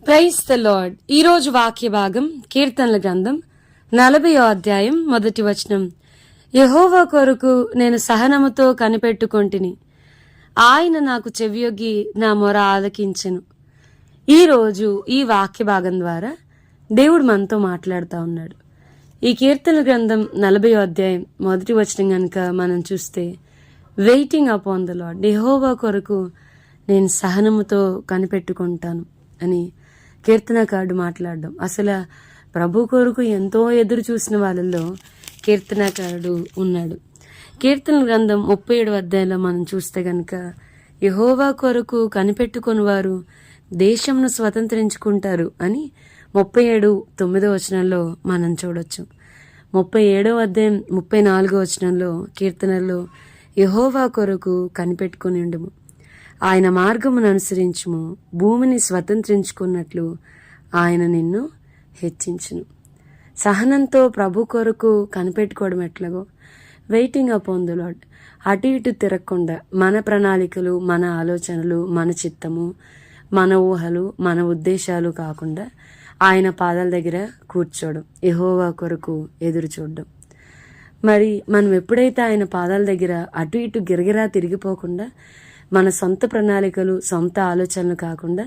Praise the lord. ఈరోజు వాక్య భాగం కీర్తనల గ్రంథం 40వ అధ్యాయం 1వ వచనం. యెహోవా కొరకు నేను సహనముతో కనిపెట్టుకొంటిని, ఆయన నాకు చెవియొగ్గి నా మొర ఆలకించెను. ఈరోజు ఈ వాక్య భాగం ద్వారా దేవుడు మనతో మాట్లాడుతూ ఉన్నాడు. ఈ కీర్తనల గ్రంథం 40వ అధ్యాయం 1వ వచనం కనుక మనం చూస్తే, వెయిటింగ్ అపాన్ ద లార్డ్, యెహోవా కొరకు నేను సహనముతో కనిపెట్టుకుంటాను అని కీర్తనకారుడు మాట్లాడడం. అసలు ప్రభు కొరకు ఎంతో ఎదురు చూసిన వాళ్ళల్లో కీర్తనకారుడు ఉన్నాడు. కీర్తన గ్రంథం 37వ అధ్యాయంలో మనం చూస్తే గనక, యెహోవా కొరకు కనిపెట్టుకుని వారు దేశంను స్వతంత్రించుకుంటారు అని 37:9 వచనంలో మనం చూడొచ్చు. 37వ అధ్యాయం 34వ వచనంలో కీర్తనలో, యెహోవా కొరకు కనిపెట్టుకుని ఉండుము, ఆయన మార్గమును అనుసరించుము, భూమిని స్వతంత్రించుకున్నట్లు ఆయన నిన్ను హెచ్చించును. సహనంతో ప్రభు కొరకు కనిపెట్టుకోవడం ఎట్లాగో, వెయిటింగ్ అపాన్ ద లార్డ్, అటు ఇటు తిరగకుండా మన ప్రణాళికలు, మన ఆలోచనలు, మన చిత్తము, మన ఊహలు, మన ఉద్దేశాలు కాకుండా ఆయన పాదాల దగ్గర కూర్చోవడం, యెహోవా కొరకు ఎదురు చూడడం. మరి మనం ఎప్పుడైతే ఆయన పాదాల దగ్గర అటు ఇటు గిరగిరా తిరిగిపోకుండా మన సొంత ప్రణాళికలు, సొంత ఆలోచనలు కాకుండా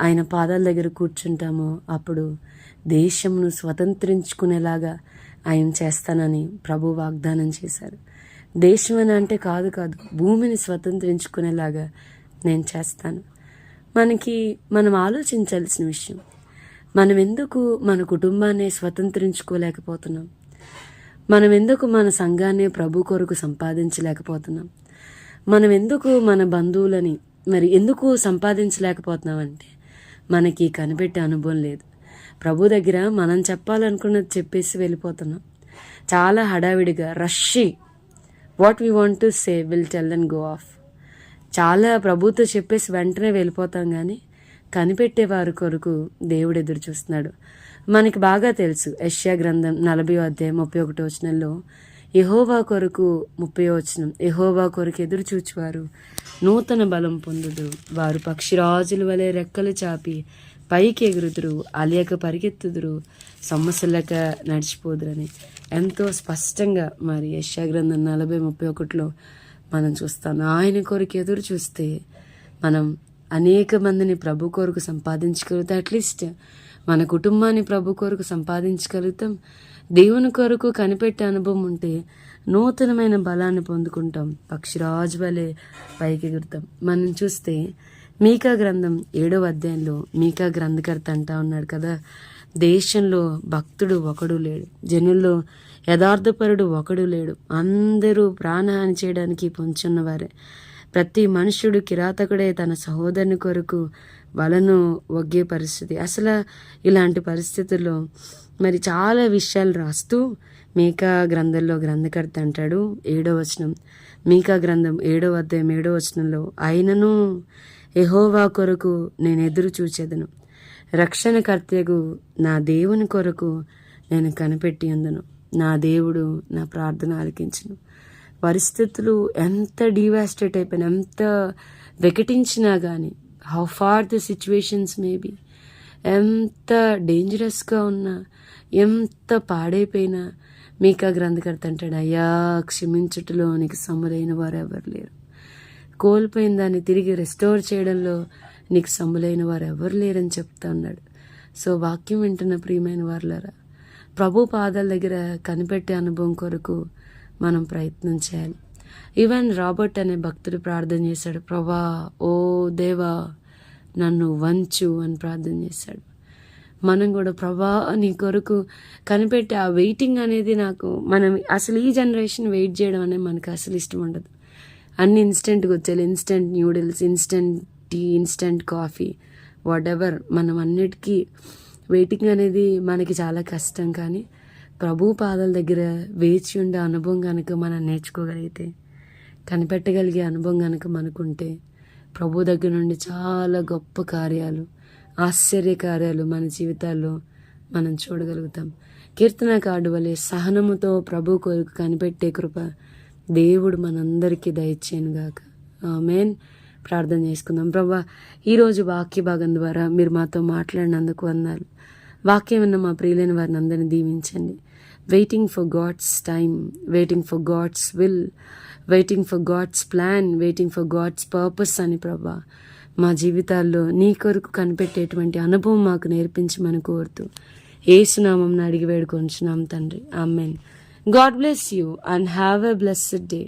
ఆయన పాదాల దగ్గర కూర్చుంటామో, అప్పుడు దేశంను స్వతంత్రించుకునేలాగా ఆయన చేస్తానని ప్రభు వాగ్దానం చేశారు. దేశం అని అంటే కాదు, భూమిని స్వతంత్రించుకునేలాగా నేను చేస్తాను. మనం ఆలోచించాల్సిన విషయం, మనం ఎందుకు మన కుటుంబాన్ని స్వతంత్రించుకోలేకపోతున్నాం? మనం ఎందుకు మన సంఘాన్ని ప్రభు కొరకు సంపాదించలేకపోతున్నాం? మనం ఎందుకు మన బంధువులని ఎందుకు సంపాదించలేకపోతున్నామంటే, మనకి కనిపెట్టే అనుభవం లేదు. ప్రభు దగ్గర మనం చెప్పాలనుకున్నది చెప్పేసి వెళ్ళిపోతున్నాం. చాలా హడావిడిగా రష్షి, what we want to say will tell and go off. చాలా ప్రభుతో చెప్పేసి వెంటనే వెళ్ళిపోతాం, కానీ కనిపెట్టే వారి కొరకు దేవుడు ఎదురు చూస్తున్నాడు. మనకి బాగా తెలుసు, యెషయా గ్రంథం 40వ అధ్యాయం 31వ వచనంలో, యెహోవా కొరకు 30వ వచనం, యెహోవా కొరకు ఎదురు చూచువారు నూతన బలం పొందుదు, వారు పక్షిరాజుల వలె రెక్కలు చాపి పైకి ఎగురుదురు, అలియక పరిగెత్తుదురు, సమస్యలక నడిచిపోదురని ఎంతో స్పష్టంగా మరి యెషయా గ్రంథం 40:31లో మనం చూస్తాం. ఆయన కొరకు ఎదురు చూస్తే మనం అనేక మందిని ప్రభు కొరకు సంపాదించగలుగుతాం. అట్లీస్ట్ మన కుటుంబాన్ని ప్రభు కొరకు సంపాదించగలుగుతాం. దేవుని కొరకు కనిపెట్టే అనుభవం ఉంటే నూతనమైన బలాన్ని పొందుకుంటాం, పక్షిరాజు వలె పైకి ఎగురుతాం. మనం చూస్తే మీకా గ్రంథం 7వ అధ్యాయంలో మీకా గ్రంథకర్త అంటా ఉన్నాడు కదా, దేశంలో భక్తుడు ఒకడు లేడు, జనుల్లో యథార్థపరుడు ఒకడు లేడు, అందరూ ప్రాణహాని చేయడానికి పొంచున్నవారే, ప్రతి మనుష్యుడు కిరాతకుడే తన సహోదరుని కొరకు వలను ఒగ్గే పరిస్థితి. అసలు ఇలాంటి పరిస్థితుల్లో మరి చాలా విషయాలు రాస్తూ మీకా గ్రంథంలో గ్రంథకర్త అంటాడు, 7వ వచనం, మీకా గ్రంథం 7వ అధ్యాయం 7వ వచనంలో, ఆయనను యెహోవా కొరకు నేను ఎదురు చూచెదను, రక్షణకర్తయగు నా దేవుని కొరకు నేను కనిపెట్టి ఉందను, నా దేవుడు నా ప్రార్థన ఆలకించును. పరిస్థితులు ఎంత డివాస్టేట్ అయిపోయినా, ఎంత వికటించినా కానీ, how far the situations maybe, ఎంత డేంజరస్గా ఉన్నా, ఎంత పాడైపోయినా, మీకా గ్రంథకర్త అంటాడు, అయ్యా క్షమించుటలో నీకు సమ్ములైన వారు ఎవరు లేరు, కోల్పోయిన దాన్ని తిరిగి రెస్టోర్ చేయడంలో నీకు సమ్ములైన వారు ఎవరు లేరని చెప్తా ఉన్నాడు. సో వాక్యం వింటున్న ప్రియమైన వారులారా, ప్రభు పాదాల దగ్గర కనిపెట్టే అనుభవం కొరకు మనం ప్రయత్నం చేయాలి. ఈవెన్ రాబర్ట్ అనే భక్తుడు ప్రార్థన చేశాడు, ప్రభా ఓ దేవా నన్ను వంచు అని ప్రార్థన చేశాడు. మనం కూడా ప్రభా నీ కొరకు కనిపెట్టి ఆ వెయిటింగ్ అనేది మనం అసలు ఈ జనరేషన్ వెయిట్ చేయడం అనేది మనకు అసలు ఇష్టం ఉండదు. అన్ని ఇన్స్టెంట్గా వచ్చేయాలి, instant noodles, instant tea, instant coffee, whatever. మనం అన్నిటికీ వెయిటింగ్ అనేది మనకి చాలా కష్టం. కానీ ప్రభు పాదాల దగ్గర వేచి ఉండే అనుభవం కనుక మనం నేర్చుకోగలిగితే, కనిపెట్టగలిగే అనుభవం కనుక మనకుంటే, ప్రభు దగ్గర నుండి చాలా గొప్ప కార్యాలు, ఆశ్చర్య కార్యాలు మన జీవితాల్లో మనం చూడగలుగుతాం. కీర్తనకారుడు వలె సహనముతో ప్రభు కొరకు కనిపెట్టే కృప దేవుడు మనందరికీ దయచేయనుగాక. ఆమేన్. ప్రార్థన చేసుకుందాం. ప్రభా, ఈరోజు వాక్య భాగం ద్వారా మీరు మాతో మాట్లాడినందుకు వందనాలు. వాక్యం విన్న మా ప్రియులైన వారిని అందరినీ దీవించండి. Waiting for God's time, waiting for God's will, waiting for God's plan, waiting for God's purpose అని ప్రభా మా జీవితాల్లో నీ కొరకు కనిపెట్టేటువంటి అనుభవం మాకు నేర్పించమని కోరుతూ యేసునామమున అడిగి వేడుకొంచున్నాం తండ్రి. ఆమేన్. God bless you and have a blessed day.